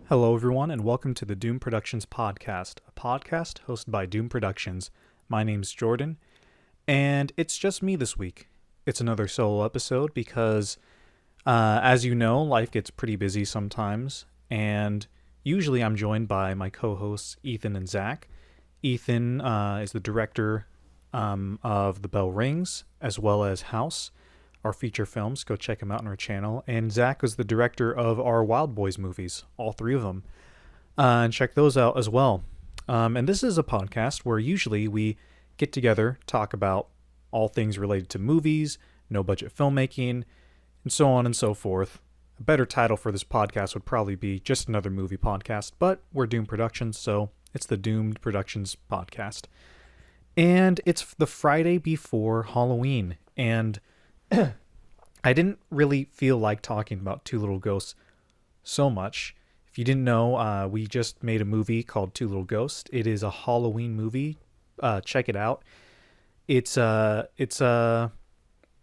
Hello, everyone, and welcome to the Doom Productions podcast, a podcast hosted by Doom Productions. My name's Jordan, and it's just me this week. It's another solo episode because, as you know, life gets pretty busy sometimes, and usually I'm joined by my co-hosts Ethan and Zach. Ethan is the director of The Bell Rings, as well as House, our feature films. Go check him out on our channel. And Zach was the director of our Wild Boys movies, all three of them. And check those out as well. And this is a podcast where usually we get together, talk about all things related to movies, no budget filmmaking, and so on and so forth. A better title for this podcast would probably be just another movie podcast, but we're Doom Productions, so it's the Doomed Productions podcast. And it's the Friday before Halloween, and I didn't really feel like talking about Two Little Ghosts so much. If you didn't know, we just made a movie called Two Little Ghosts. It is a Halloween movie. Check it out. It's a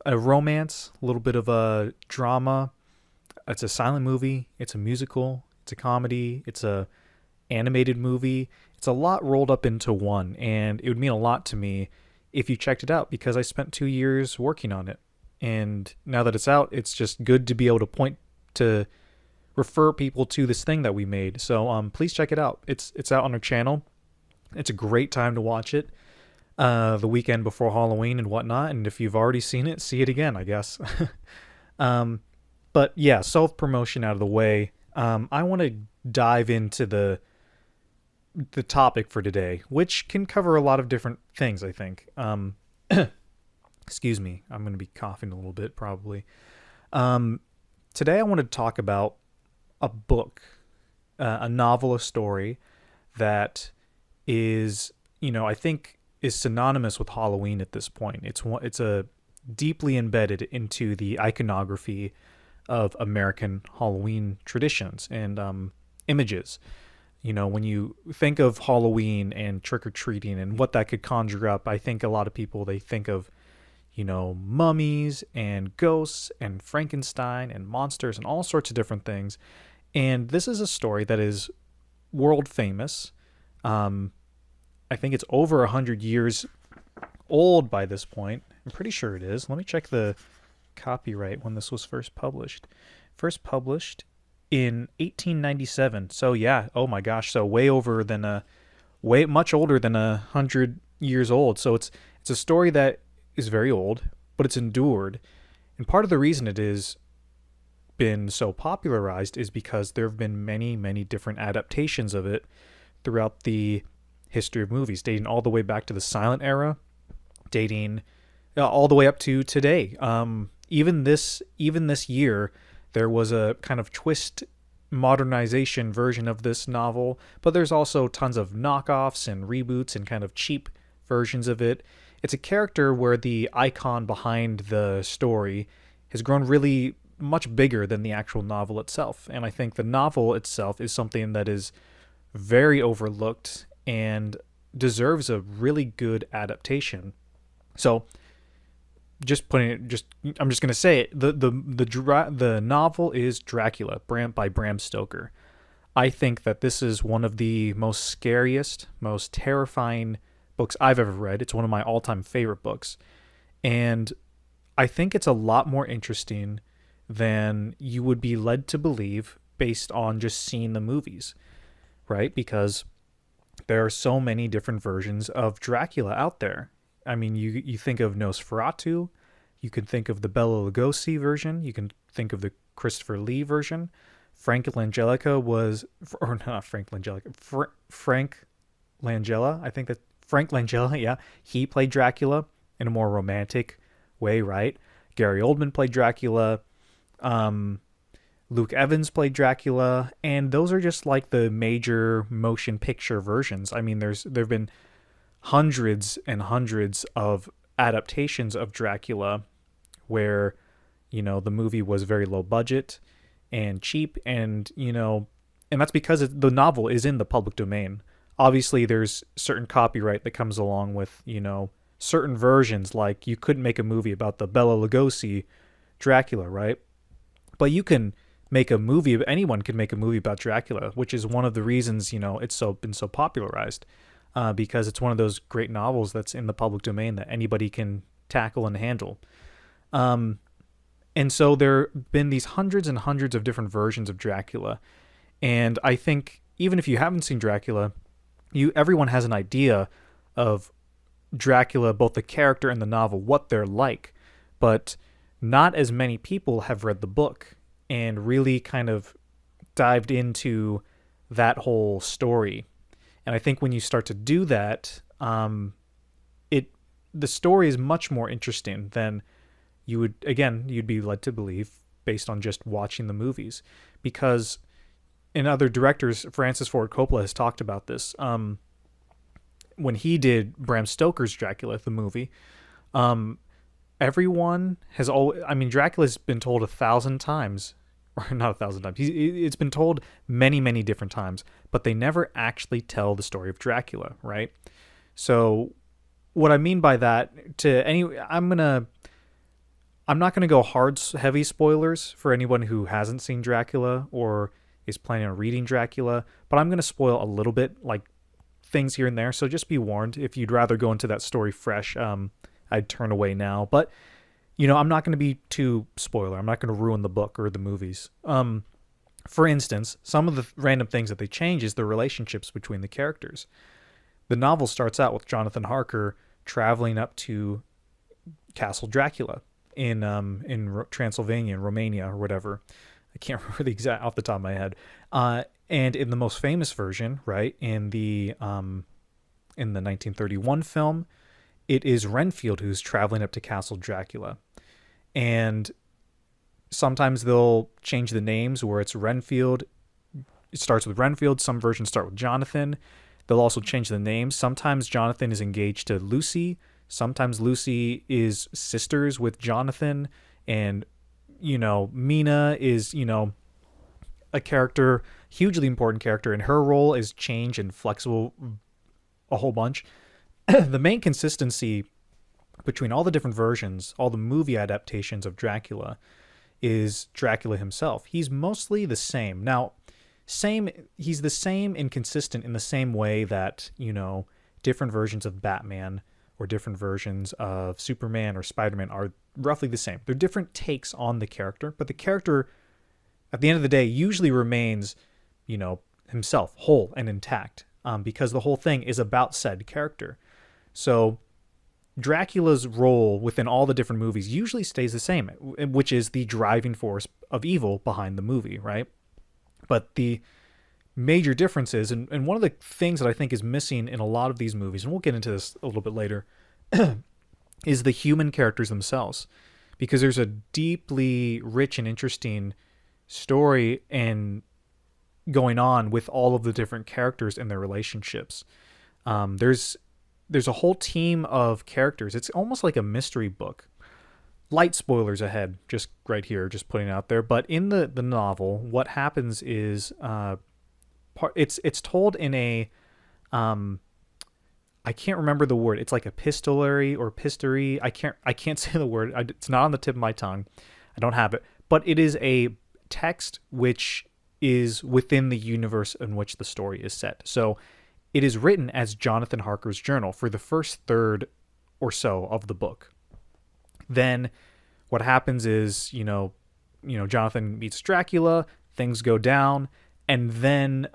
romance, a little bit of a drama. It's a silent movie. It's a musical. It's a comedy. It's a animated movie. It's a lot rolled up into one, and it would mean a lot to me if you checked it out because I spent 2 years working on it. And now that it's out, it's just good to be able to refer people to this thing that we made. So please check it out. It's out on our channel. It's a great time to watch it the weekend before Halloween and whatnot. And if you've already seen it, see it again, I guess. But yeah, self-promotion out of the way. I want to dive into the topic for today, which can cover a lot of different things, I think. Excuse me, I'm going to be coughing a little bit probably. Today I wanted to talk about a book, a novel, a story that is, I think is synonymous with Halloween at this point. It's a deeply embedded into the iconography of American Halloween traditions and images. When you think of Halloween and trick-or-treating and what that could conjure up, I think a lot of people, they think of mummies and ghosts and Frankenstein and monsters and all sorts of different things. And this is a story that is world famous. I think it's over 100 years old by this point. I'm pretty sure it is. Let me check the copyright when this was first published. First published in 1897. So yeah, oh my gosh. So way much older than 100 years old. So it's a story that is very old, but it's endured. And part of the reason it is been so popularized is because there have been many, many different adaptations of it throughout the history of movies, dating all the way back to the silent era, dating all the way up to today. Even this year, there was a kind of twist modernization version of this novel, but there's also tons of knockoffs and reboots and kind of cheap versions of it. It's a character where the icon behind the story has grown really much bigger than the actual novel itself. And I think the novel itself is something that is very overlooked and deserves a really good adaptation. So I'm just going to say it. The novel is Dracula by Bram Stoker. I think that this is one of the most scariest, most terrifying books I've ever read. It's one of my all-time favorite books. And I think it's a lot more interesting than you would be led to believe based on just seeing the movies, right? Because there are so many different versions of Dracula out there. I mean, you think of Nosferatu, you can think of the Bela Lugosi version, you can think of the Christopher Lee version. Frank Langella, I think that Frank Langella, yeah, he played Dracula in a more romantic way, right? Gary Oldman played Dracula. Luke Evans played Dracula, and those are just like the major motion picture versions. I mean, there've been hundreds and hundreds of adaptations of Dracula where, the movie was very low budget and cheap, and that's because the novel is in the public domain. Obviously, there's certain copyright that comes along with, certain versions. Like, you couldn't make a movie about the Bela Lugosi Dracula, right? But you can make a movie. Anyone could make a movie about Dracula, which is one of the reasons it's been so popularized, because it's one of those great novels that's in the public domain that anybody can tackle and handle. Um, and so there have been these hundreds and hundreds of different versions of Dracula, and I think even if you haven't seen Dracula, everyone has an idea of Dracula, both the character and the novel, what they're like, but not as many people have read the book and really kind of dived into that whole story. And I think when you start to do that, it the story is much more interesting than you'd be led to believe based on just watching the movies, because and other directors, Francis Ford Coppola has talked about this. When he did Bram Stoker's Dracula, the movie, um, everyone has always, I mean, Dracula's been told 1,000 times, or not 1,000 times. It's been told many, many different times, but they never actually tell the story of Dracula, right? So, what I mean by that, I'm not gonna go heavy spoilers for anyone who hasn't seen Dracula or is planning on reading Dracula, but I'm gonna spoil a little bit, like things here and there. So just be warned if you'd rather go into that story fresh. I'd turn away now, but I'm not going to be too spoiler. I'm not going to ruin the book or the movies. For instance, some of the random things that they change is the relationships between the characters. The novel starts out with Jonathan Harker traveling up to Castle Dracula in Transylvania, in Romania, or whatever. I can't remember the exact off the top of my head. And in the most famous version, right, in the 1931 film, it is Renfield who's traveling up to Castle Dracula. And sometimes they'll change the names where it's Renfield. It starts with Renfield. Some versions start with Jonathan. They'll also change the names. Sometimes Jonathan is engaged to Lucy. Sometimes Lucy is sisters with Jonathan. And, Mina is, a character, hugely important character, and her role is changed and flexible a whole bunch. The main consistency between all the different versions, all the movie adaptations of Dracula, is Dracula himself. He's mostly the same. Now, he's the same and consistent in the same way that, different versions of Batman or different versions of Superman or Spider-Man are roughly the same. They're different takes on the character, but the character at the end of the day usually remains, himself, whole and intact, because the whole thing is about said character. So Dracula's role within all the different movies usually stays the same, which is the driving force of evil behind the movie, right? But the major differences, and one of the things that I think is missing in a lot of these movies, and we'll get into this a little bit later, is the human characters themselves. Because there's a deeply rich and interesting story and going on with all of the different characters and their relationships. There's a whole team of characters. It's almost like a mystery book. Light spoilers ahead, just right here, just putting it out there. But in the novel, what happens is it's told in a I can't remember the word. It's like epistolary or pistory. I can't say the word. It's not on the tip of my tongue. I don't have it. But it is a text which is within the universe in which the story is set. So it is written as Jonathan Harker's journal for the first third or so of the book. Then what happens is, Jonathan meets Dracula, things go down, and then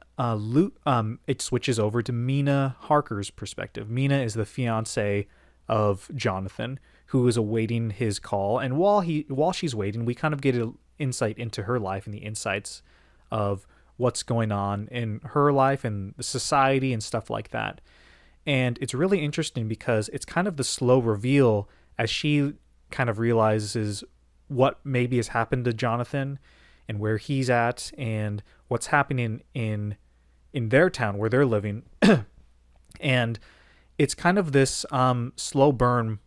it switches over to Mina Harker's perspective. Mina is the fiance of Jonathan, who is awaiting his call. And while she's waiting, we kind of get an insight into her life and the insights of what's going on in her life and the society and stuff like that. And it's really interesting because it's kind of the slow reveal as she kind of realizes what maybe has happened to Jonathan and where he's at and what's happening in their town where they're living. And it's kind of this slow burn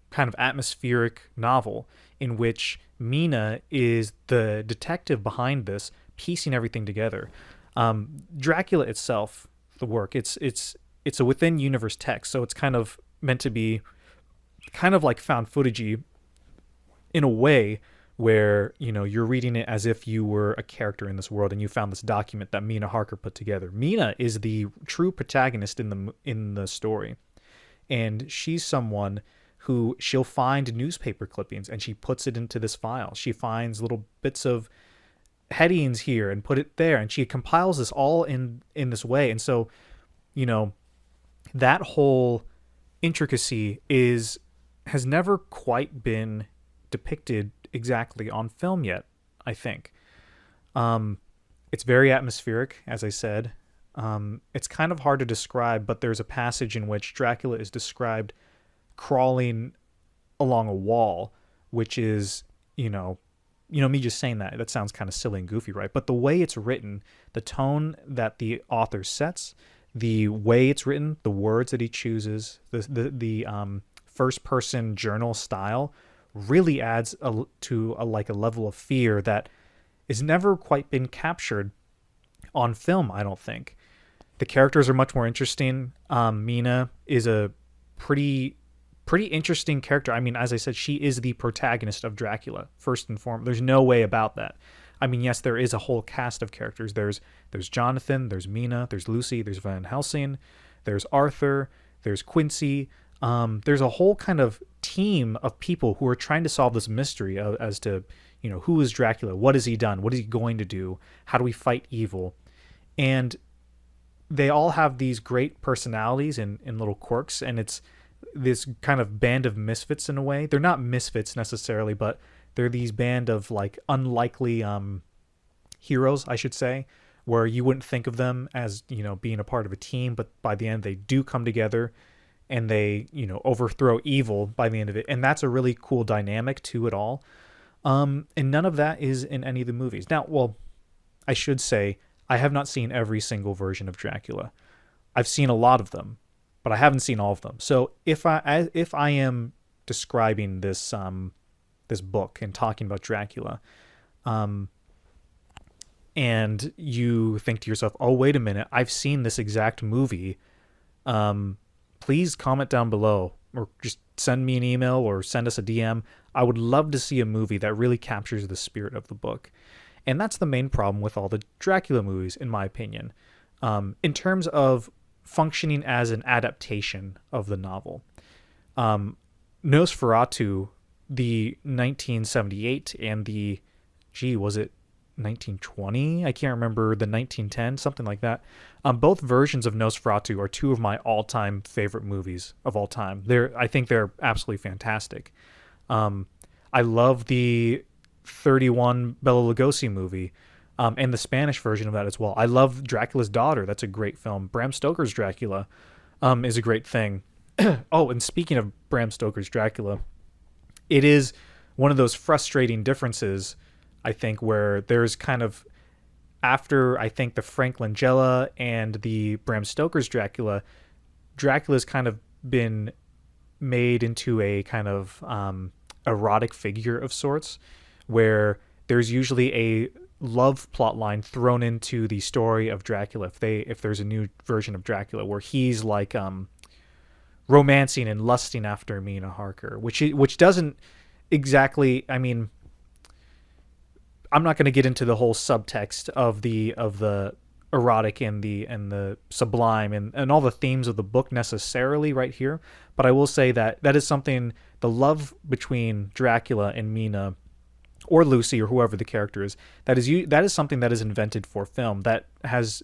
kind of atmospheric novel in which Mina is the detective behind this, piecing everything together. Dracula itself, the work, it's a within universe text, so it's kind of meant to be kind of like found footagey in a way, where you're reading it as if you were a character in this world and you found this document that Mina Harker put together. Mina is the true protagonist in the story, and she's someone who she'll find newspaper clippings and she puts it into this file. She finds little bits of headings here and put it there, and she compiles this all in this way. And so, you know, that whole intricacy has never quite been depicted exactly on film yet, I think. It's very atmospheric, as I said. It's kind of hard to describe, but there's a passage in which Dracula is described crawling along a wall, which is, me just saying that sounds kind of silly and goofy, right? But the way it's written, the tone that the author sets, the way it's written, the words that he chooses, the first person journal style really adds to a level of fear that is never quite been captured on film, I don't think. The characters are much more interesting. Mina is a pretty interesting character. I mean, as I said, she is the protagonist of Dracula, first and foremost. There's no way about that. I mean, yes, there is a whole cast of characters. There's Jonathan, there's Mina, there's Lucy, there's Van Helsing, there's Arthur, there's Quincy. There's a whole kind of team of people who are trying to solve this mystery as to, who is Dracula? What has he done? What is he going to do? How do we fight evil? And they all have these great personalities and little quirks, and it's this kind of band of misfits in a way. They're not misfits necessarily, but they're these band of unlikely heroes, I should say, where you wouldn't think of them as, being a part of a team, but by the end they do come together and they, overthrow evil by the end of it. And that's a really cool dynamic to it all. And none of that is in any of the movies. Now, well, I should say I have not seen every single version of Dracula. I've seen a lot of them, but I haven't seen all of them. So if I am describing this this book and talking about Dracula, and you think to yourself, "Oh, wait a minute, I've seen this exact movie," please comment down below or just send me an email or send us a DM. I would love to see a movie that really captures the spirit of the book. And that's the main problem with all the Dracula movies, in my opinion, in terms of functioning as an adaptation of the novel. Nosferatu, the 1978 and the, was it 1920? I can't remember, the 1910, something like that. Both versions of Nosferatu are two of my all-time favorite movies of all time. I think they're absolutely fantastic. I love the 31 Bela Lugosi movie, and the Spanish version of that as well. I love Dracula's Daughter. That's a great film. Bram Stoker's Dracula is a great thing. Oh, and speaking of Bram Stoker's Dracula, it is one of those frustrating differences, I think, where there's kind of, after, I think, the Frank Langella and the Bram Stoker's Dracula's kind of been made into a kind of erotic figure of sorts, where there's usually a love plot line thrown into the story of Dracula. If there's a new version of Dracula where he's romancing and lusting after Mina Harker, which doesn't exactly, I mean, I'm not going to get into the whole subtext of the erotic and the sublime and all the themes of the book necessarily right here, but I will say that is something, the love between Dracula and Mina, or Lucy, or whoever the character is, that is something that is invented for film, that is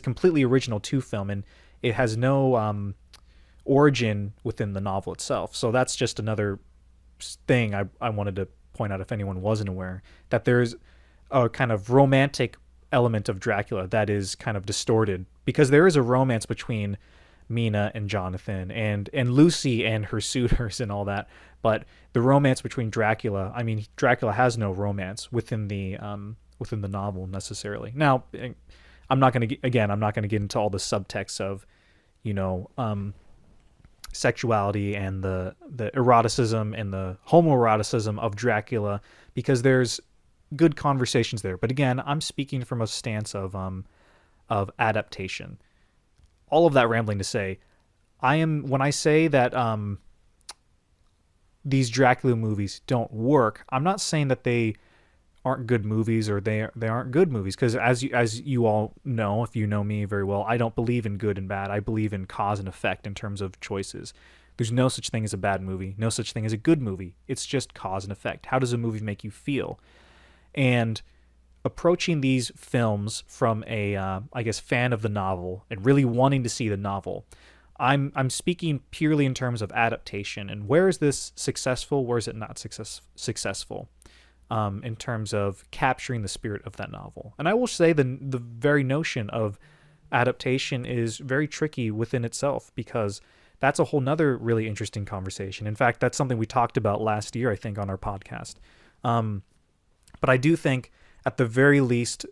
completely original to film, and it has no origin within the novel itself. So that's just another thing I wanted to point out, if anyone wasn't aware, that there's a kind of romantic element of Dracula that is kind of distorted, because there is a romance between Mina and Jonathan and Lucy and her suitors and all that, but the romance between Dracula, I mean, Dracula has no romance within the novel necessarily. Now, I'm not going to get into all the subtext of, sexuality and the eroticism and the homoeroticism of Dracula, because there's good conversations there. But again, I'm speaking from a stance of adaptation. All of that rambling to say, when I say that these Dracula movies don't work, I'm not saying that they aren't good movies or they aren't good movies, because as you all know, if you know me very well, I don't believe in good and bad. I believe in cause and effect in terms of choices. There's no such thing as a bad movie, no such thing as a good movie. It's just cause and effect. How does a movie make you feel? And approaching these films from a I guess fan of the novel and really wanting to see the novel, I'm speaking purely in terms of adaptation and where is this successful, where is it not successful, in terms of capturing the spirit of that novel. And I will say the very notion of adaptation is very tricky within itself, because that's a whole nother really interesting conversation. In fact, that's something we talked about last year, I think, on our podcast. But I do think, at the very least,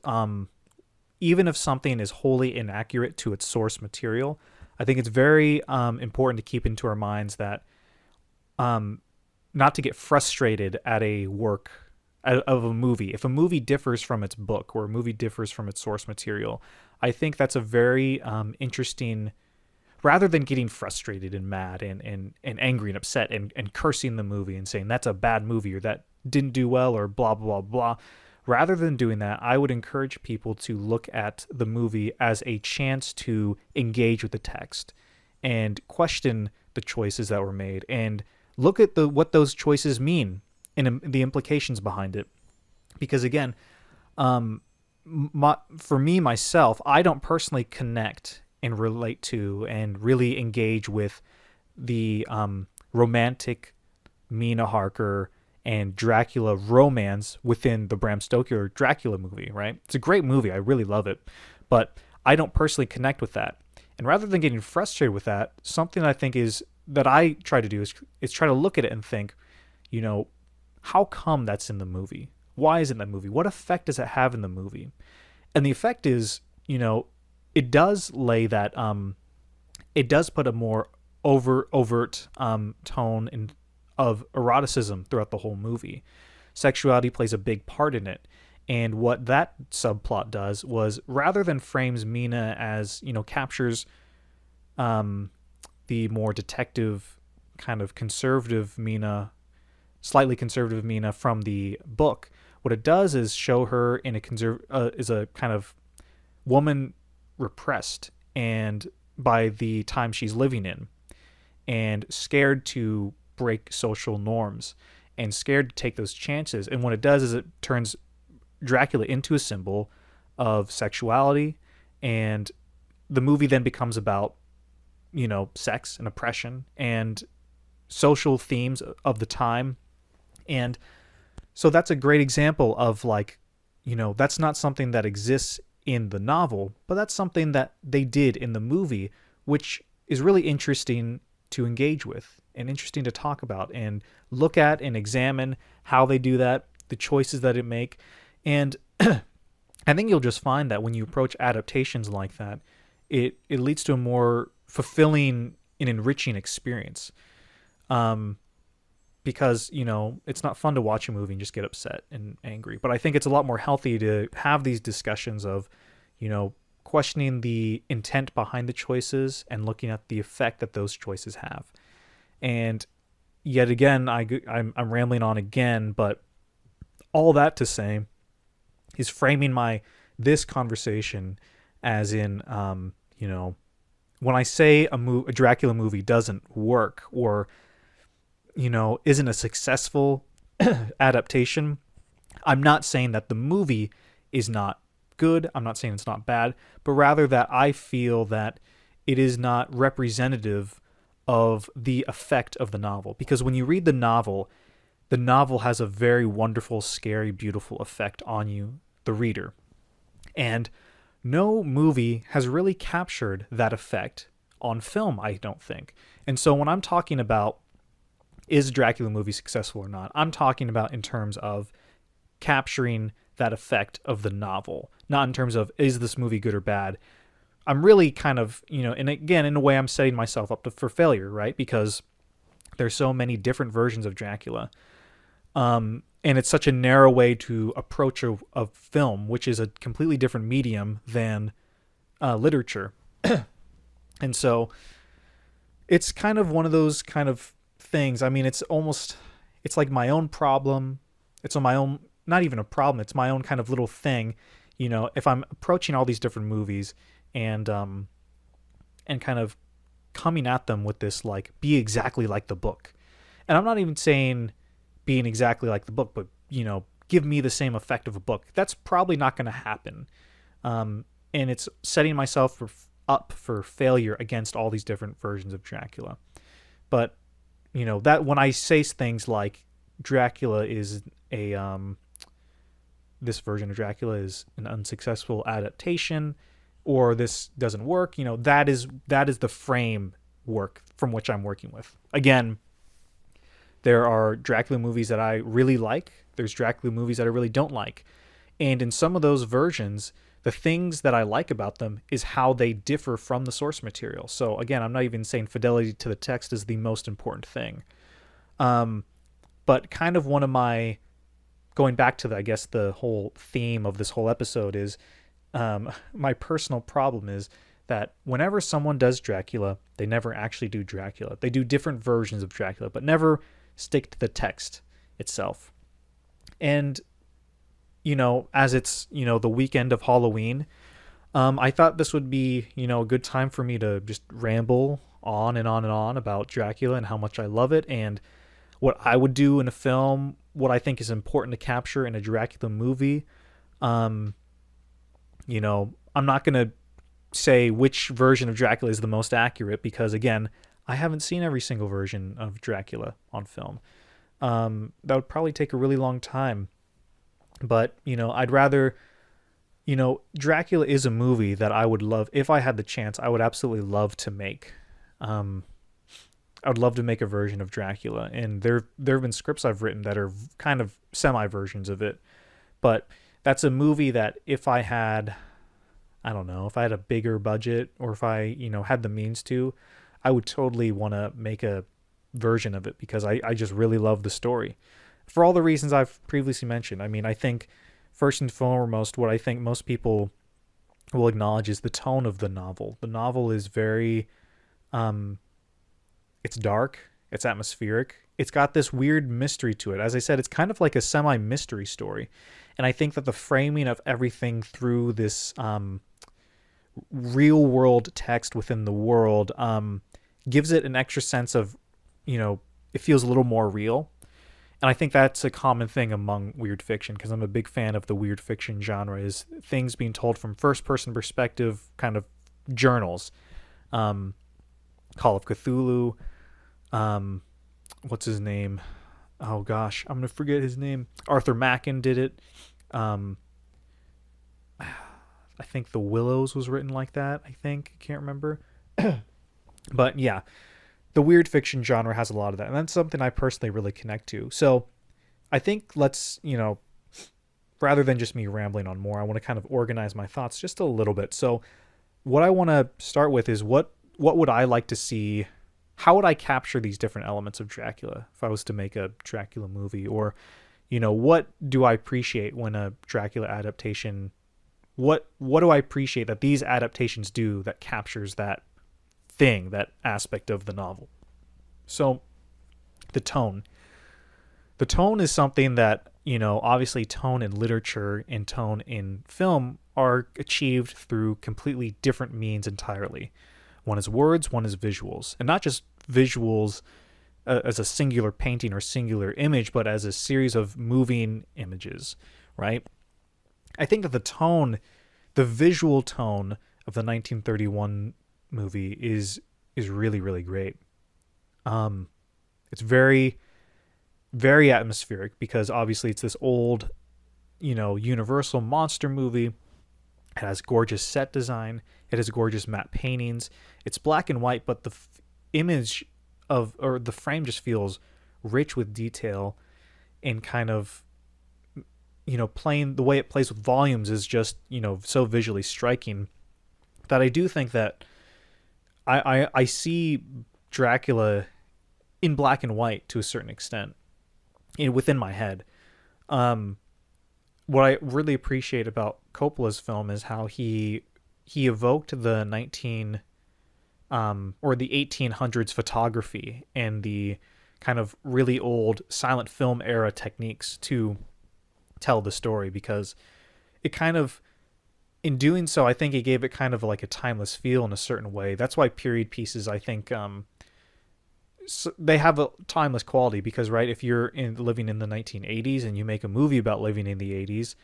even if something is wholly inaccurate to its source material, I think it's very important to keep into our minds that not to get frustrated at a work of a movie. If a movie differs from its book or a movie differs from its source material, I think that's a very interesting, rather than getting frustrated and mad and angry and upset and cursing the movie and saying that's a bad movie or that didn't do well or blah, blah, blah. Rather than doing that, I would encourage people to look at the movie as a chance to engage with the text and question the choices that were made and look at what those choices mean and the implications behind it. Because again, for me, myself, I don't personally connect and relate to and really engage with the romantic Mina Harker and Dracula romance within the Bram Stoker Dracula movie, right? It's a great movie. I really love it. But I don't personally connect with that. And rather than getting frustrated with that, something I think is that I try to do is try to look at it and think, how come that's in the movie? Why is it in the movie? What effect does it have in the movie? And the effect is, it does lay that, it does put a more overt tone of eroticism throughout the whole movie. Sexuality plays a big part in it. And what that subplot does was, rather than frames Mina as, captures the more detective kind of conservative Mina, slightly conservative Mina from the book, what it does is show her in is a kind of woman repressed and by the time she's living in, and scared to break social norms and scared to take those chances. And what it does is it turns Dracula into a symbol of sexuality, and the movie then becomes about sex and oppression and social themes of the time. And so that's a great example of that's not something that exists in the novel, but that's something that they did in the movie, which is really interesting to engage with and interesting to talk about and look at and examine how they do that, the choices that it make. And I think you'll just find that when you approach adaptations like that, it leads to a more fulfilling and enriching experience. Because, it's not fun to watch a movie and just get upset and angry. But I think it's a lot more healthy to have these discussions of, questioning the intent behind the choices and looking at the effect that those choices have. And yet again, I'm rambling on again, but all that to say is framing this conversation as in, when I say a Dracula movie doesn't work or, isn't a successful adaptation, I'm not saying that the movie is not good. I'm not saying it's not bad, but rather that I feel that it is not representative of the effect of the novel. Because when you read the novel has a very wonderful, scary, beautiful effect on you, the reader. And no movie has really captured that effect on film, I don't think. And so when I'm talking about is Dracula movie successful or not, I'm talking about in terms of capturing that effect of the novel, not in terms of is this movie good or bad. I'm really kind of, and again, in a way I'm setting myself up for failure, right? Because there's so many different versions of Dracula. And it's such a narrow way to approach a film, which is a completely different medium than literature. And so it's kind of one of those kind of things. I mean, it's like my own problem. It's on my own, not even a problem. It's my own kind of little thing. If I'm approaching all these different movies and kind of coming at them with this, like, be exactly like the book. And I'm not even saying being exactly like the book, but, give me the same effect of a book. That's probably not going to happen. And it's setting myself up for failure against all these different versions of Dracula. But, that when I say things like Dracula is this version of Dracula is an unsuccessful adaptation, or this doesn't work, that is the framework from which I'm working with. Again, there are Dracula movies that I really like. There's Dracula movies that I really don't like. And in some of those versions, the things that I like about them is how they differ from the source material. So again, I'm not even saying fidelity to the text is the most important thing. But kind of one of my, going back to I guess the whole theme of this whole episode is, my personal problem is that whenever someone does Dracula, they never actually do Dracula. They do different versions of Dracula, but never stick to the text itself. And, as it's, the weekend of Halloween, I thought this would be, a good time for me to just ramble on and on and on about Dracula and how much I love it and what I would do in a film, what I think is important to capture in a Dracula movie. I'm not going to say which version of Dracula is the most accurate because, again, I haven't seen every single version of Dracula on film. That would probably take a really long time. But, I'd rather, Dracula is a movie that I would love. If I had the chance, I would absolutely love to make. I would love to make a version of Dracula. And there have been scripts I've written that are kind of semi-versions of it. But that's a movie that if I had, I don't know, if I had a bigger budget or if I, had the means to, I would totally want to make a version of it because I just really love the story. For all the reasons I've previously mentioned. I mean, I think first and foremost, what I think most people will acknowledge is the tone of the novel. The novel is very, it's dark, it's atmospheric, it's got this weird mystery to it. As I said, it's kind of like a semi-mystery story. And I think that the framing of everything through this real world text within the world gives it an extra sense of, it feels a little more real. And I think that's a common thing among weird fiction because I'm a big fan of the weird fiction genre is things being told from first person perspective, kind of journals. Call of Cthulhu. What's his name? Oh gosh, I'm going to forget his name. Arthur Machen did it. I think The Willows was written like that. I can't remember. But yeah, the weird fiction genre has a lot of that. And that's something I personally really connect to. So I think let's, rather than just me rambling on more, I want to kind of organize my thoughts just a little bit. So what I want to start with is what would I like to see? How would I capture these different elements of Dracula if I was to make a Dracula movie? Or, what do I appreciate when a Dracula adaptation, what do I appreciate that these adaptations do that captures that thing, that aspect of the novel? So the tone is something that, obviously tone in literature and tone in film are achieved through completely different means entirely. One is words, one is visuals, and not just visuals as a singular painting or singular image, but as a series of moving images, right? I think that the visual tone of the 1931 movie is really, really great. It's very, very atmospheric because obviously it's this old, Universal monster movie. It has gorgeous set design. It has gorgeous matte paintings. It's black and white, but the image or the frame just feels rich with detail and kind of, playing the way it plays with volumes is just, so visually striking that I do think that I see Dracula in black and white to a certain extent within my head. What I really appreciate about Coppola's film is how he evoked the 1800s photography and the kind of really old silent film era techniques to tell the story, because it kind of, in doing so, I think it gave it kind of like a timeless feel in a certain way. That's why period pieces, I think, they have a timeless quality, because right, if you're living in the 1980s and you make a movie about living in the 80s,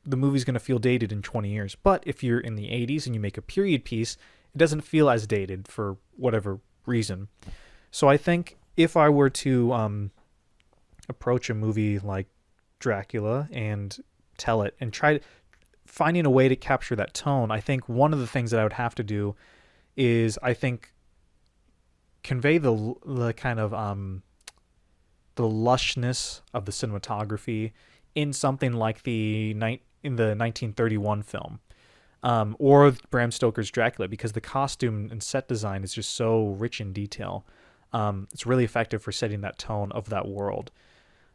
the movie's going to feel dated in 20 years. But if you're in the 80s and you make a period piece, it doesn't feel as dated for whatever reason. So I think if I were to approach a movie like Dracula and tell it and try finding a way to capture that tone, I think one of the things that I would have to do is, I think, convey the kind of the lushness of the cinematography in something like in the 1931 film, or Bram Stoker's Dracula, because the costume and set design is just so rich in detail. It's really effective for setting that tone of that world.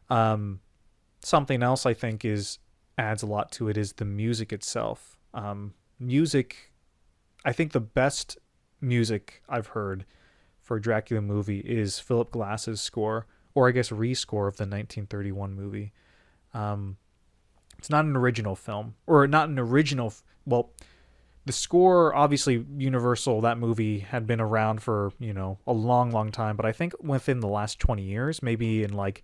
Something else I think adds a lot to it is the music itself. Music, I think the best music I've heard for a Dracula movie is Philip Glass's score, or I guess rescore of the 1931 movie. It's not an original film, or not an original. Well, the score, obviously, Universal, that movie had been around for, a long, long time. But I think within the last 20 years, maybe in like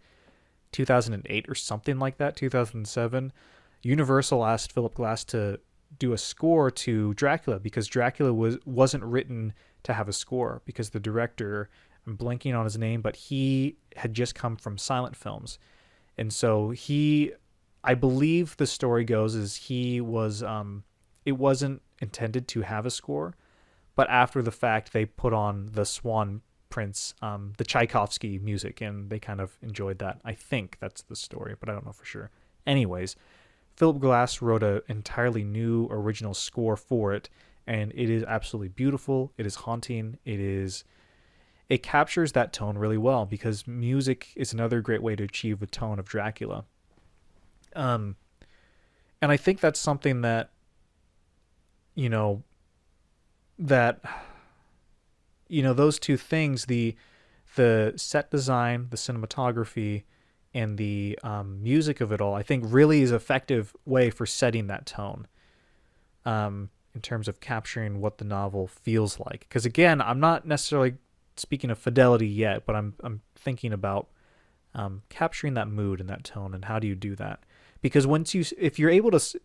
2008 or something like that, 2007, Universal asked Philip Glass to do a score to Dracula, because Dracula wasn't written to have a score, because the director, I'm blanking on his name, but he had just come from silent films. And so I believe the story goes is he was, it wasn't intended to have a score, but after the fact they put on the Swan Prince, the Tchaikovsky music, and they kind of enjoyed that. I think that's the story, but I don't know for sure. Anyways, Philip Glass wrote an entirely new original score for it, and it is absolutely beautiful. It is haunting. It captures that tone really well, because music is another great way to achieve the tone of Dracula. And I think that's something that, those two things, the set design, the cinematography, and the music of it all, I think really is an effective way for setting that tone, in terms of capturing what the novel feels like. Because again, I'm not necessarily speaking of fidelity yet, but I'm thinking about capturing that mood and that tone, and how do you do that? Because if you're able to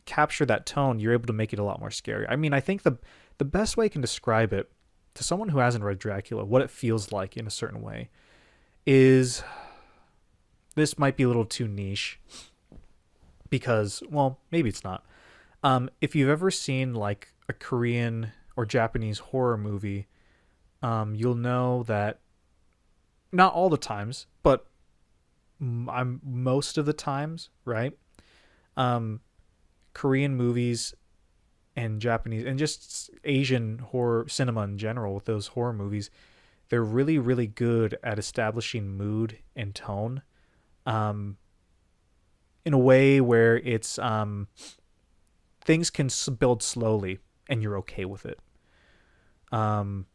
capture that tone, you're able to make it a lot more scary. I mean, I think the best way I can describe it to someone who hasn't read Dracula, what it feels like in a certain way, is, this might be a little too niche, because, well, maybe it's not. If you've ever seen like a Korean or Japanese horror movie, you'll know that, not all the times, but most of the times, right? Korean movies and Japanese and just Asian horror cinema in general, with those horror movies, they're really, really good at establishing mood and tone, in a way where it's, things can build slowly and you're okay with it. I'm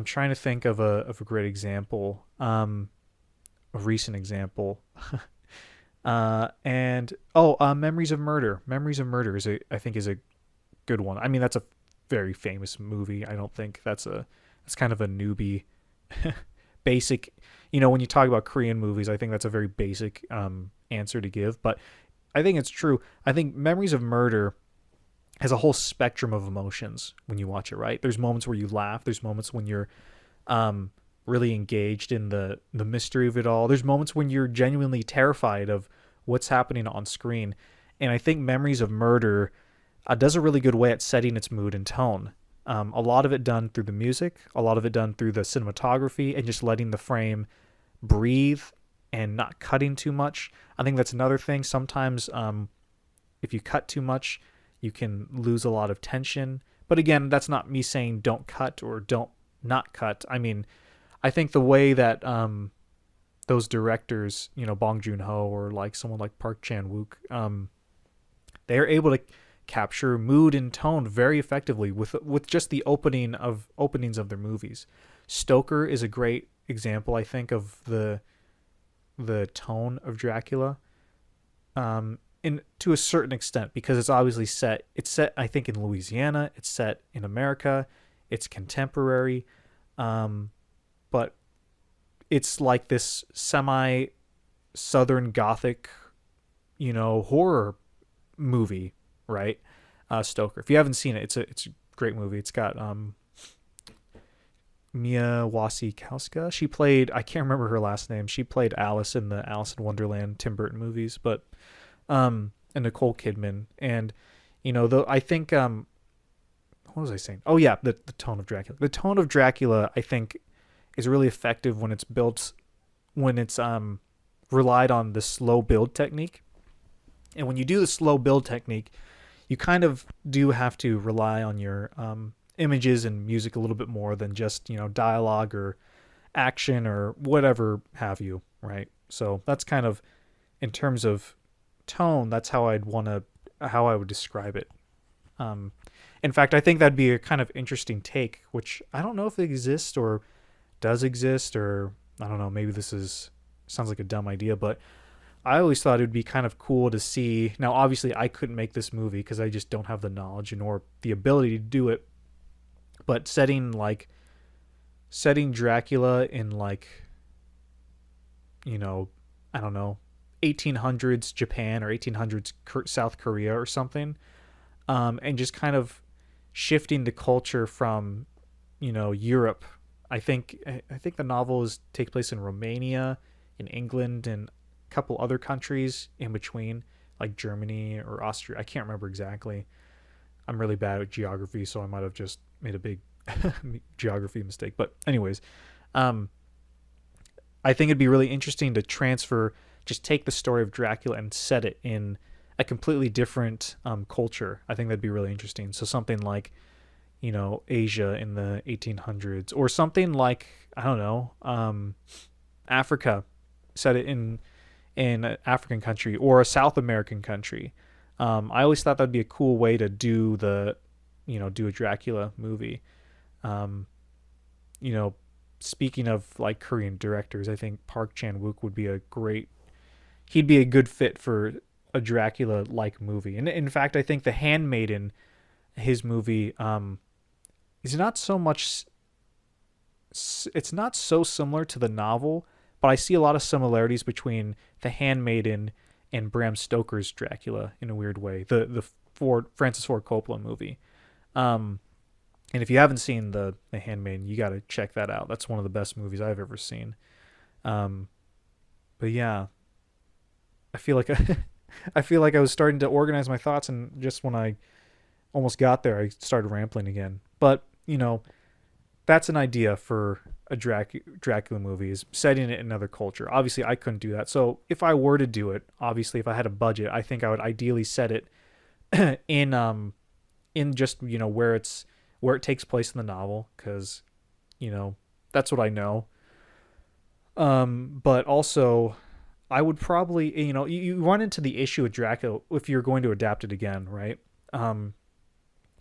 trying to think of a great example, a recent example. Memories of Murder. Memories of Murder I think is a good one. I mean, that's a very famous movie. I don't think that's kind of a newbie basic, when you talk about Korean movies, I think that's a very basic answer to give, but I think it's true. I think Memories of Murder has a whole spectrum of emotions when you watch it, right? There's moments where you laugh. There's moments when you're really engaged in the mystery of it all. There's moments when you're genuinely terrified of what's happening on screen. And I think Memories of Murder does a really good way at setting its mood and tone. A lot of it done through the music, a lot of it done through the cinematography, and just letting the frame breathe and not cutting too much. I think that's another thing. Sometimes if you cut too much, you can lose a lot of tension. But again, that's not me saying don't cut or don't not cut. I mean, I think the way that those directors, Bong Joon-ho or like someone like Park Chan-wook, they're able to capture mood and tone very effectively with just the openings of their movies. Stoker is a great example, I think, of the tone of Dracula. In to a certain extent, because it's obviously set. It's set, I think, in Louisiana. It's set in America. It's contemporary, but it's like this semi Southern Gothic, horror movie, right? Stoker. If you haven't seen it, it's a great movie. It's got Mia Wasikowska. She played, I can't remember her last name. She played Alice in the Alice in Wonderland Tim Burton movies, but and Nicole Kidman. And though I think what was I saying? Oh yeah, the tone of Dracula. The tone of Dracula, I think, is really effective when it's built, when it's relied on the slow build technique. And when you do the slow build technique, you kind of do have to rely on your images and music a little bit more than just dialogue or action or whatever have you, right? So that's kind of, in terms of tone, that's how I would describe it. In fact, I think that'd be a kind of interesting take, which I don't know if it exists or does exist, or I don't know, maybe sounds like a dumb idea, but I always thought it would be kind of cool to see. Now, obviously, I couldn't make this movie because I just don't have the knowledge nor the ability to do it. But setting Dracula in I don't know, 1800s Japan or 1800s South Korea or something, and just kind of shifting the culture from Europe. I think the novel takes place in Romania, in England, and a couple other countries in between, like Germany or Austria. I can't remember exactly. I'm really bad at geography, so I might have just made a big geography mistake. But anyways, I think it'd be really interesting to just take the story of Dracula and set it in a completely different culture. I think that'd be really interesting. So something like, Asia in the 1800s, or something like, I don't know, Africa, set it in an African country or a South American country. I always thought that'd be a cool way to do do a Dracula movie. Speaking of like Korean directors, I think Park Chan-wook he'd be a good fit for a Dracula like movie. And in fact, I think The Handmaiden, his movie, is not so much, it's not so similar to the novel, but I see a lot of similarities between The Handmaiden and Bram Stoker's Dracula in a weird way. The Francis Ford Coppola movie. And if you haven't seen the Handmaiden, you got to check that out. That's one of the best movies I've ever seen. But yeah, I feel like I was starting to organize my thoughts, and just when I almost got there, I started rambling again. But that's an idea for a Dracula movie, is setting it in another culture. Obviously, I couldn't do that. So if I were to do it, obviously, if I had a budget, I think I would ideally set it in just where it takes place in the novel, because that's what I know. But also, I would probably you run into the issue with Dracula if you're going to adapt it again, right?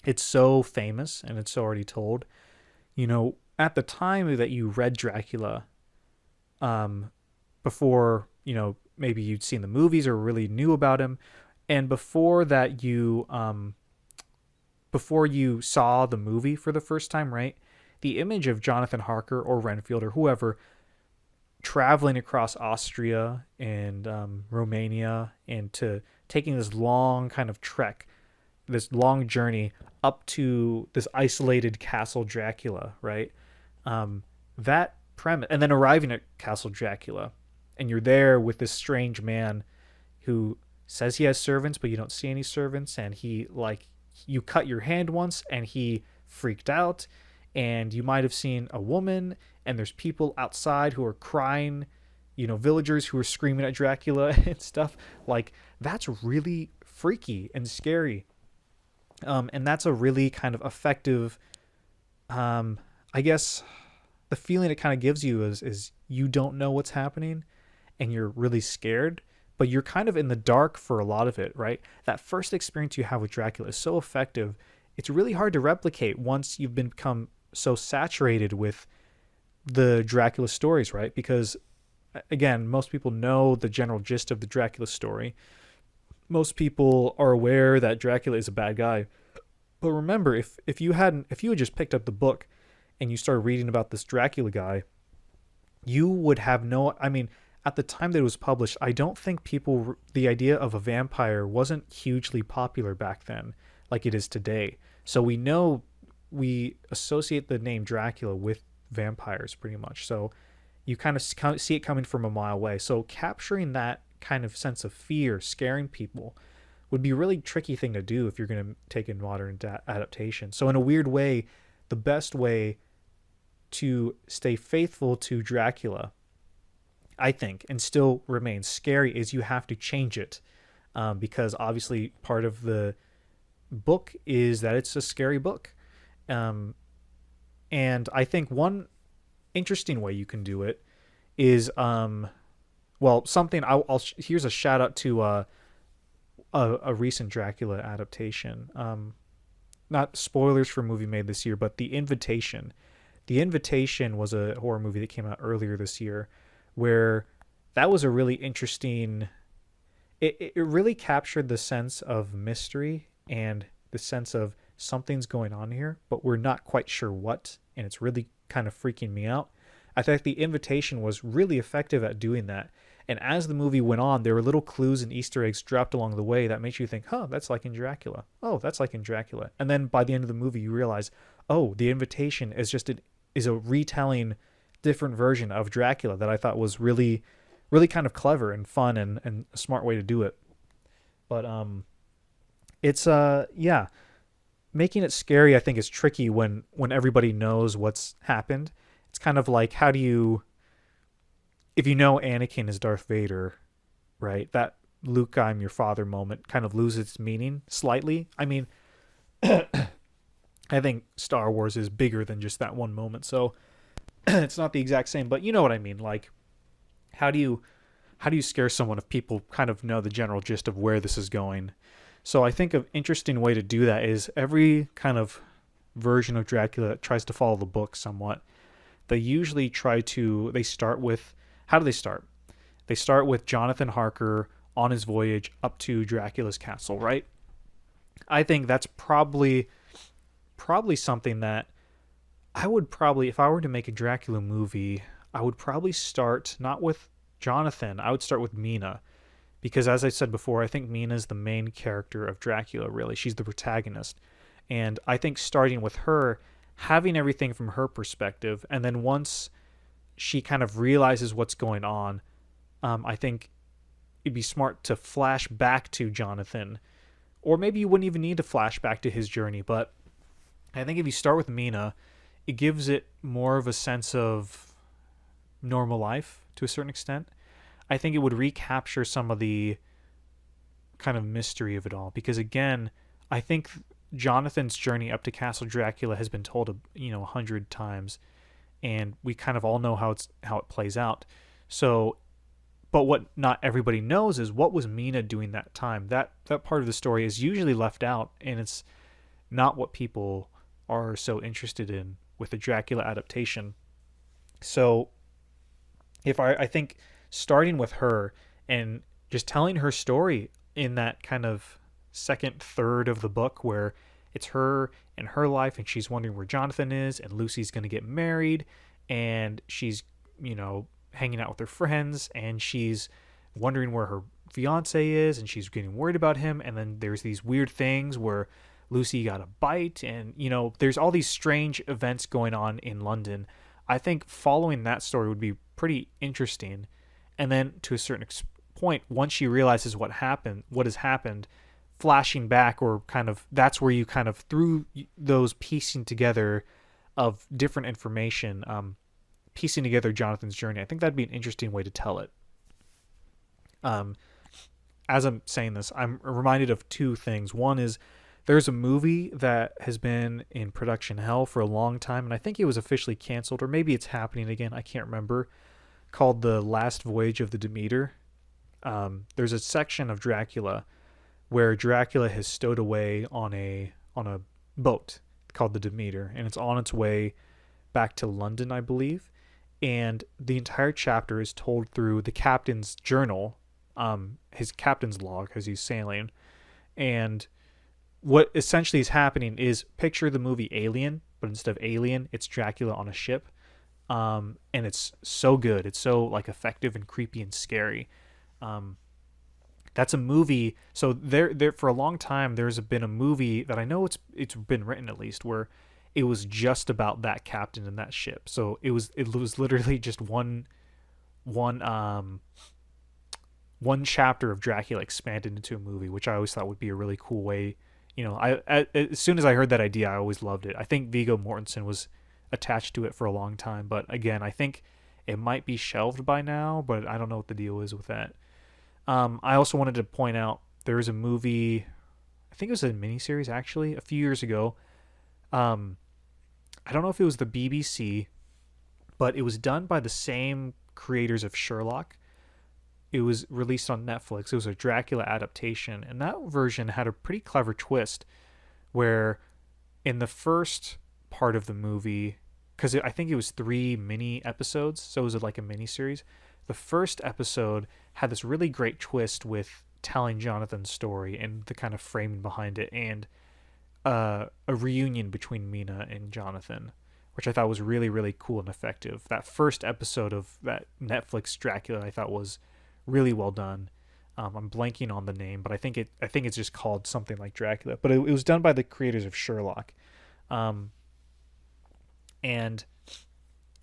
It's so famous and it's so already told. At the time that you read Dracula, before maybe you'd seen the movies or really knew about him, and before that before you saw the movie for the first time, right? The image of Jonathan Harker or Renfield or whoever traveling across Austria and Romania, and to taking this long kind of trek, this long journey up to this isolated Castle Dracula, right? That premise, and then arriving at Castle Dracula, and you're there with this strange man who says he has servants, but you don't see any servants, and you cut your hand once and he freaked out, and you might have seen a woman, and there's people outside who are crying, villagers who are screaming at Dracula and stuff. Like, that's really freaky and scary. And that's a really kind of effective, I guess the feeling it kind of gives you is you don't know what's happening and you're really scared, but you're kind of in the dark for a lot of it, right? That first experience you have with Dracula is so effective. It's really hard to replicate once you've become so saturated with the Dracula stories, right? Because again, most people know the general gist of the Dracula story. Most people are aware that Dracula is a bad guy. But remember, if you had just picked up the book and you started reading about this Dracula guy, you would have no. I mean, at the time that it was published, I don't think the idea of a vampire wasn't hugely popular back then, like it is today. So we associate the name Dracula with vampires pretty much. So you kind of see it coming from a mile away. So capturing that kind of sense of fear, scaring people, would be a really tricky thing to do if you're going to take a modern adaptation. So in a weird way, the best way to stay faithful to Dracula, I think, and still remain scary is you have to change it, because obviously part of the book is that it's a scary book. Um, and I think one interesting way you can do it is, well, something here's a shout out to a recent Dracula adaptation. Not spoilers for a movie made this year, but The Invitation. The Invitation was a horror movie that came out earlier this year, where that was a really interesting. It really captured the sense of mystery and the sense of something's going on here, but we're not quite sure what, and it's really kind of freaking me out. I think The Invitation was really effective at doing that. And as the movie went on, there were little clues and Easter eggs dropped along the way that makes you think, huh, that's like in Dracula. Oh, that's like in Dracula. And then by the end of the movie, you realize, oh, The Invitation is is a retelling, different version of Dracula that I thought was really, really kind of clever and fun and a smart way to do it. But it's yeah, making it scary. I think is tricky when everybody knows what's happened. It's kind of like, how do you, if you know Anakin is Darth Vader, right? That Luke, I'm your father moment kind of loses its meaning slightly. I mean, I think Star Wars is bigger than just that one moment, so it's not the exact same. But you know what I mean? Like, how do you scare someone if people kind of know the general gist of where this is going? So I think an interesting way to do that is every kind of version of Dracula that tries to follow the book somewhat, they usually they start with, how do they start? They start with Jonathan Harker on his voyage up to Dracula's castle, right? I think that's probably something that I would probably, if I were to make a Dracula movie, I would probably start not with Jonathan, I would start with Mina. Because as I said before, I think Mina is the main character of Dracula, really. She's the protagonist. And I think starting with her, having everything from her perspective, and then once she kind of realizes what's going on, I think it'd be smart to flash back to Jonathan. Or maybe you wouldn't even need to flash back to his journey, but I think if you start with Mina, it gives it more of a sense of normal life to a certain extent. I think it would recapture some of the kind of mystery of it all, because again, I think Jonathan's journey up to Castle Dracula has been told 100 times, and we kind of all know how it plays out. So, but what not everybody knows is what was Mina doing that time. That part of the story is usually left out, and it's not what people are so interested in with the Dracula adaptation. So, if I think starting with her and just telling her story in that kind of second third of the book where it's her and her life, and she's wondering where Jonathan is, and Lucy's going to get married, and she's hanging out with her friends, and she's wondering where her fiance is, and she's getting worried about him, and then there's these weird things where Lucy got a bite, and there's all these strange events going on in London. I think following that story would be pretty interesting. And then to a certain point, once she realizes what has happened, flashing back, or kind of, that's where you kind of, through those piecing together of different information, piecing together Jonathan's journey. I think that'd be an interesting way to tell it. As I'm saying this, I'm reminded of two things. One is there's a movie that has been in production hell for a long time, and I think it was officially canceled, or maybe it's happening again, I can't remember, called The Last Voyage of the Demeter. There's a section of Dracula where Dracula has stowed away on a boat called the Demeter, and it's on its way back to London, I believe. and the entire chapter is told through the captain's journal, his captain's log as he's sailing. And what essentially is happening is, picture the movie Alien, but instead of Alien, it's Dracula on a ship. And it's so good. It's so like effective and creepy and scary. Um, that's a movie. So there for a long time, there's been a movie that I know it's been written at least, where it was just about that captain and that ship. So it was literally just one one chapter of Dracula expanded into a movie, which I always thought would be a really cool way. As soon as I heard that idea, I always loved it. I think Viggo Mortensen was attached to it for a long time, but again, I think it might be shelved by now, but I don't know what the deal is with that. I also wanted to point out there was a movie, I think it was a miniseries actually, a few years ago. Um, I don't know if it was the BBC, but it was done by the same creators of Sherlock. It was released on Netflix. It was a Dracula adaptation, and that version had a pretty clever twist where in the first part of the movie, because I think it was 3 mini episodes, so it was like a mini series. The first episode had this really great twist with telling Jonathan's story and the kind of framing behind it, and a reunion between Mina and Jonathan, which I thought was really, really cool and effective. That first episode of that Netflix Dracula I thought was really well done. I'm blanking on the name, but I think it's just called something like Dracula. But it was done by the creators of Sherlock. Um, and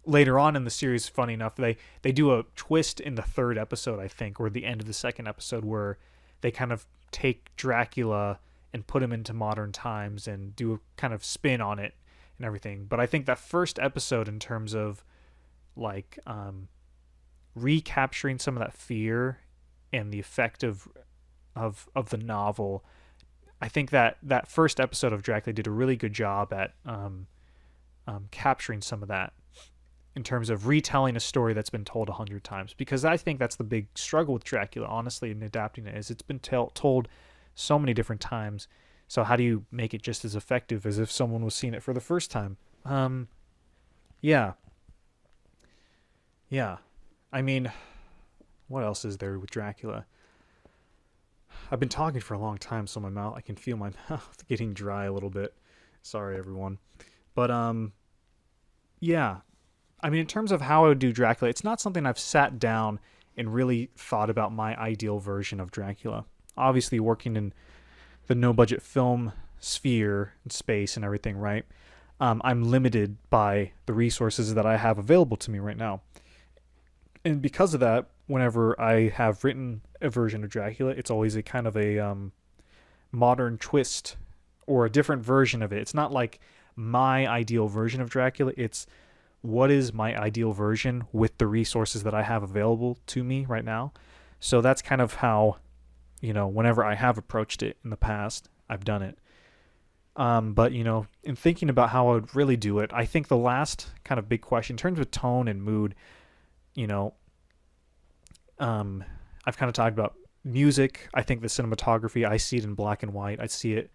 later on in the series, funny enough, they do a twist in the third episode, I think, or the end of the second episode, where they kind of take Dracula and put him into modern times and do a kind of spin on it and everything. But I think that first episode, in terms of like recapturing some of that fear and the effect of the novel, I think that first episode of Dracula did a really good job at capturing some of that in terms of retelling a story that's been told 100 times. Because I think that's the big struggle with Dracula, honestly, in adapting it, is it's been told so many different times. So how do you make it just as effective as if someone was seeing it for the first time? Yeah, yeah. I mean, what else is there with Dracula? I've been talking for a long time, so I can feel my mouth getting dry a little bit. Sorry, everyone. But yeah. I mean, in terms of how I would do Dracula, it's not something I've sat down and really thought about my ideal version of Dracula. Obviously, working in the no-budget film sphere and space and everything, right? I'm limited by the resources that I have available to me right now. And because of that, whenever I have written a version of Dracula, it's always a kind of a modern twist or a different version of it. It's not like my ideal version of Dracula. It's what is my ideal version with the resources that I have available to me right now. So that's kind of how, whenever I have approached it in the past, I've done it. But, in thinking about how I would really do it, I think the last kind of big question in terms of tone and mood, you know, I've kind of talked about music. I think the cinematography, I see it in black and white. I see it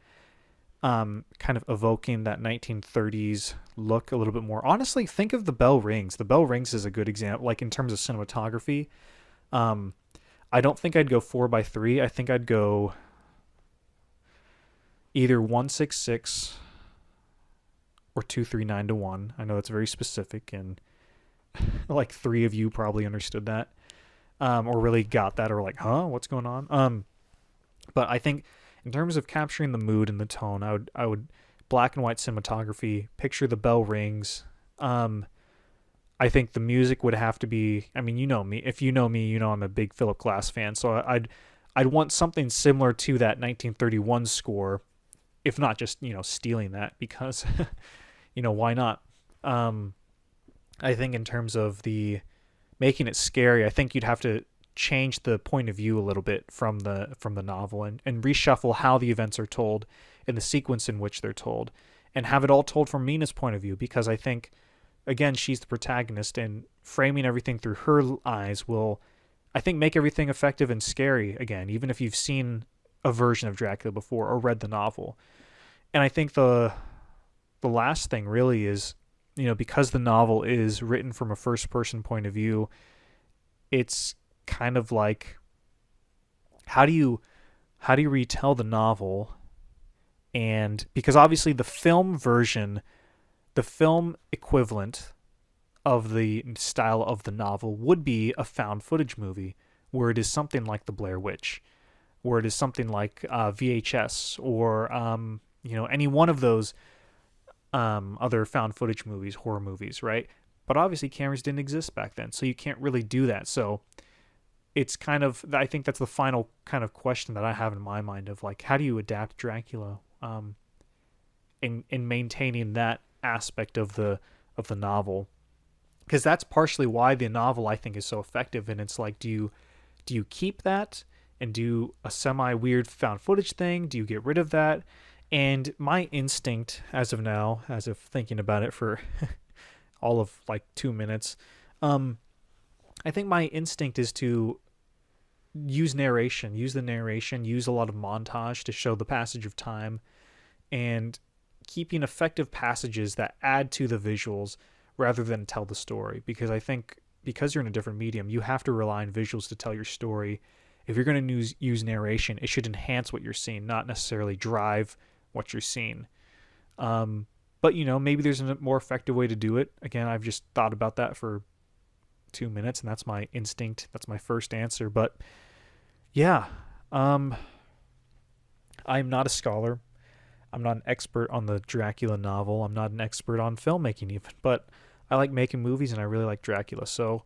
kind of evoking that 1930s look a little bit more. Honestly, think of The Bell Rings. The Bell Rings is a good example, like in terms of cinematography. I don't think I'd go 4:3. I think I'd go either 1:6:6 or 2:3:9:1. I know that's very specific, and like 3 of you probably understood that, or really got that, or like, huh, what's going on? But I think in terms of capturing the mood and the tone, I would black and white cinematography, picture The Bell Rings. I think the music would have to be, I mean, you know me. If you know me, you know I'm a big Philip Glass fan, so I'd want something similar to that 1931 score, if not just, stealing that, because why not? I think in terms of the making it scary, I think you'd have to change the point of view a little bit from the novel, and reshuffle how the events are told and the sequence in which they're told, and have it all told from Mina's point of view, because I think, again, she's the protagonist, and framing everything through her eyes will, I think, make everything effective and scary again, even if you've seen a version of Dracula before or read the novel. And I think the last thing really is, because the novel is written from a first person point of view, it's kind of like, how do you retell the novel? And because obviously the film equivalent of the style of the novel would be a found footage movie, where it is something like The Blair Witch, where it is something like VHS, or any one of those other found footage movies, horror movies, right? But obviously cameras didn't exist back then, so you can't really do that. So it's kind of, I think that's the final kind of question that I have in my mind of like, how do you adapt Dracula in maintaining that aspect of the novel? Because that's partially why the novel, I think, is so effective. And it's like, do you keep that and do a semi weird found footage thing? Do you get rid of that? And my instinct, as of now, as of thinking about it for all of like 2 minutes, I think my instinct is to use the narration, use a lot of montage to show the passage of time, and keeping effective passages that add to the visuals rather than tell the story. Because I think, because you're in a different medium, you have to rely on visuals to tell your story. If you're going to use narration, it should enhance what you're seeing, not necessarily drive what you're seeing. But maybe there's a more effective way to do it. Again, I've just thought about that for 2 minutes, and that's my instinct. That's my first answer. But yeah, I'm not a scholar. I'm not an expert on the Dracula novel. I'm not an expert on filmmaking even, but I like making movies and I really like Dracula. So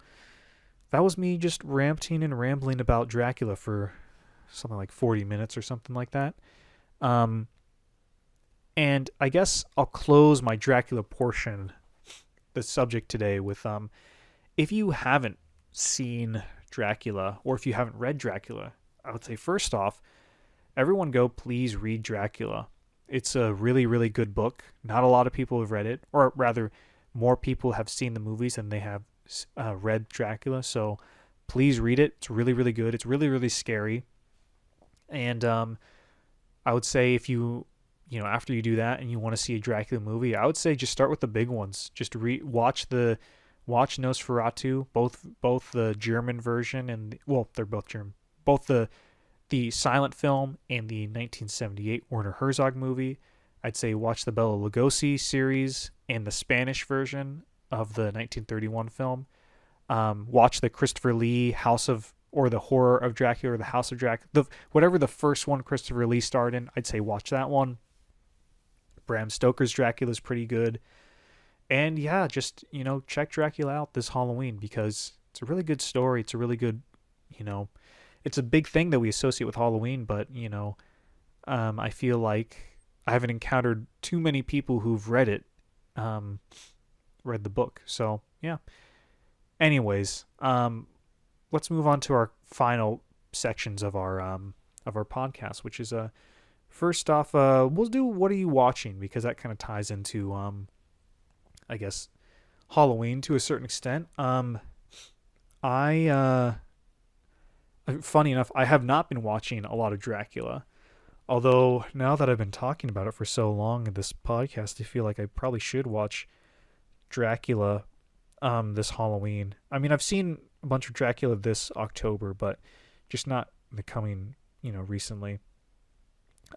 that was me just ranting and rambling about Dracula for something like 40 minutes or something like that. And I guess I'll close my Dracula portion, the subject today, with if you haven't seen Dracula, or if you haven't read Dracula, I would say first off, everyone go please read Dracula. It's a really, really good book. Not a lot of people have read it, or rather, more people have seen the movies than they have read Dracula. So please read it. It's really, really good. It's really, really scary. And I would say if you after you do that and you want to see a Dracula movie, I would say just start with the big ones. Just watch Nosferatu, both the German version and they're both German. Both the silent film and the 1978 Werner Herzog movie. I'd say watch the Bela Lugosi series and the Spanish version of the 1931 film. Watch the Christopher Lee the Horror of Dracula, or the House of Dracula. Whatever the first one Christopher Lee starred in, I'd say watch that one. Bram Stoker's Dracula is pretty good. And yeah, just, check Dracula out this Halloween, because it's a really good story. It's a really good, it's a big thing that we associate with Halloween, but, I feel like I haven't encountered too many people who've read it, read the book. So, yeah. Anyways, let's move on to our final sections of our podcast, which is first off, we'll do what are you watching, because that kind of ties into I guess Halloween to a certain extent. Funny enough, I have not been watching a lot of Dracula. Although now that I've been talking about it for so long in this podcast, I feel like I probably should watch Dracula this Halloween. I mean, I've seen a bunch of Dracula this October, but just not coming, recently.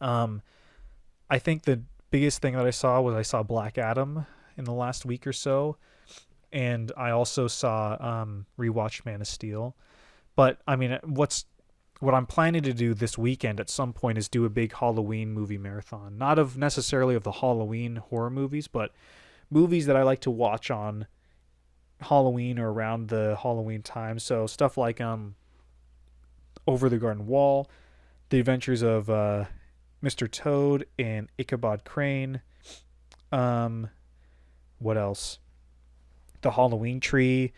I think the biggest thing that I saw Black Adam in the last week or so, and I also saw rewatched Man of Steel. But I mean, what I'm planning to do this weekend at some point is do a big Halloween movie marathon. Not necessarily of the Halloween horror movies, but movies that I like to watch on Halloween or around the Halloween time. So stuff like Over the Garden Wall, The Adventures of Mr. Toad and Ichabod Crane. What else? The Halloween Tree,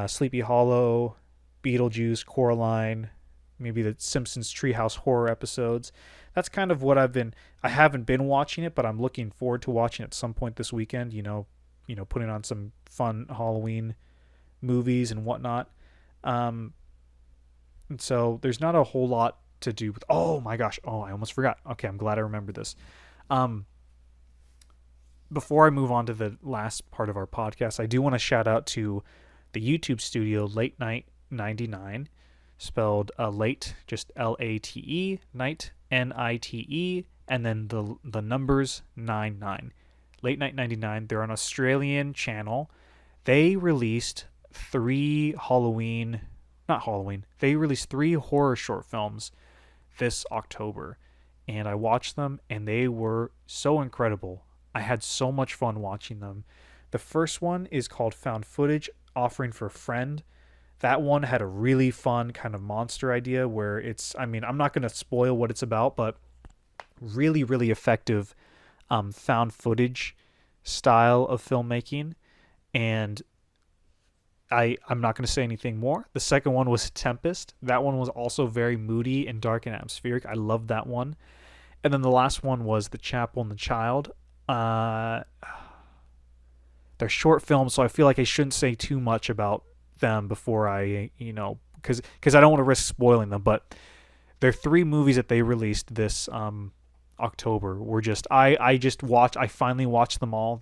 Sleepy Hollow, Beetlejuice, Coraline, maybe the Simpsons Treehouse horror episodes. That's kind of what I haven't been watching it, but I'm looking forward to watching it at some point this weekend, putting on some fun Halloween movies and whatnot. And so there's not a whole lot to do with, oh my gosh, I almost forgot. Okay, I'm glad I remembered this. before I move on to the last part of our podcast, I do want to shout out to the YouTube studio Late Night 99, spelled late, just Late, night, Nite, and then the numbers 99. Late Night 99. They're an Australian channel. They released they released three horror short films this October, and I watched them, and they were so incredible. I had so much fun watching them. The first one is called Found Footage Offering for a Friend. That one had a really fun kind of monster idea where I'm not going to spoil what it's about, but really, really effective found footage style of filmmaking. And I'm not going to say anything more. The second one was Tempest. That one was also very moody and dark and atmospheric. I loved that one. And then the last one was The Chapel and the Child. They're short films, so I feel like I shouldn't say too much about them before because I don't want to risk spoiling them. But they're three movies that they released this October. I finally watched them all.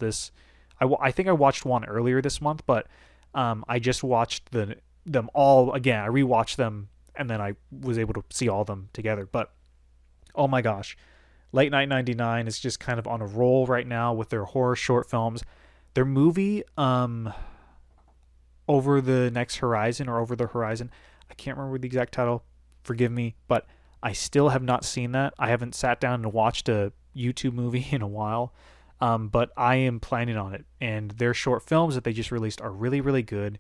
I think I watched one earlier this month, but I just watched them all again. I rewatched them, and then I was able to see all of them together. But oh my gosh, Late Night 99 is just kind of on a roll right now with their horror short films. Their movie, Over the Next Horizon or Over the Horizon, I can't remember the exact title, forgive me, but I still have not seen that. I haven't sat down and watched a YouTube movie in a while, but I am planning on it. And their short films that they just released are really, really good.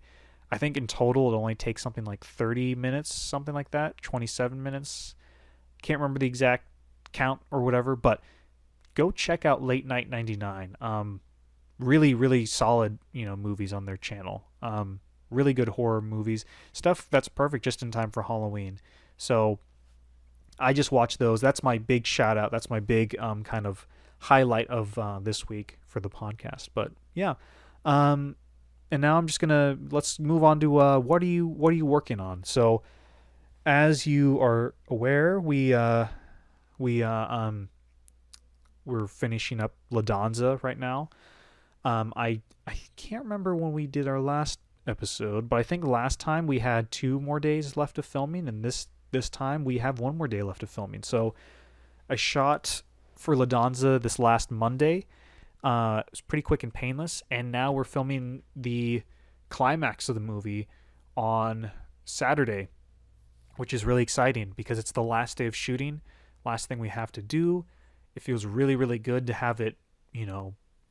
I think in total it only takes something like 30 minutes, something like that, 27 minutes. Can't remember the exact count or whatever, but go check out Late Night 99. Really, really solid, movies on their channel. Really good horror movies. Stuff that's perfect just in time for Halloween. So I just watched those. That's my big shout out. That's my big kind of highlight of this week for the podcast. But yeah. And now let's move on to what are you working on? So as you are aware, we're finishing up La Danza right now. I can't remember when we did our last episode, but I think last time we had 2 more days left of filming, and this time we have 1 more day left of filming. So I shot for La Danza this last Monday. It was pretty quick and painless, and now we're filming the climax of the movie on Saturday, which is really exciting because it's the last day of shooting, last thing we have to do. It feels really, really good to have it,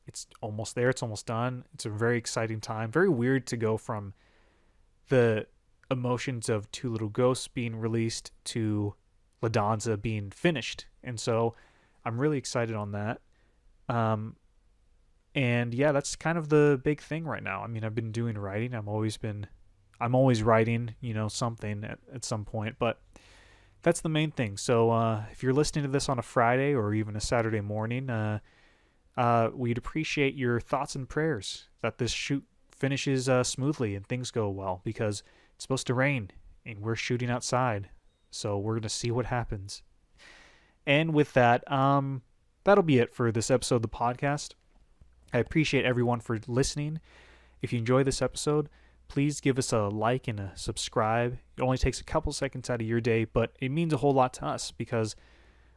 it's almost there. It's almost done. It's a very exciting time. Very weird to go from the emotions of Two Little Ghosts being released to La Danza being finished. And so I'm really excited on that. And yeah, that's kind of the big thing right now. I mean, I've been doing writing. I'm always writing, something at some point, but that's the main thing. So if you're listening to this on a Friday or even a Saturday morning, we'd appreciate your thoughts and prayers that this shoot finishes smoothly and things go well, because it's supposed to rain and we're shooting outside. So we're going to see what happens. And with that, that'll be it for this episode of the podcast. I appreciate everyone for listening. If you enjoy this episode, please give us a like and a subscribe. It only takes a couple seconds out of your day, but it means a whole lot to us because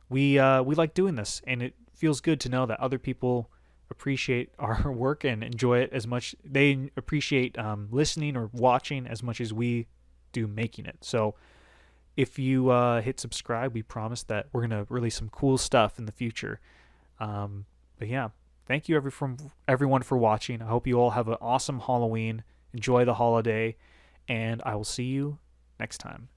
we like doing this, and it feels good to know that other people appreciate our work and enjoy it as much. They appreciate listening or watching as much as we do making it. So if you hit subscribe, we promise that we're going to release some cool stuff in the future. But yeah, thank you everyone for watching. I hope you all have an awesome Halloween. Enjoy the holiday, and I will see you next time.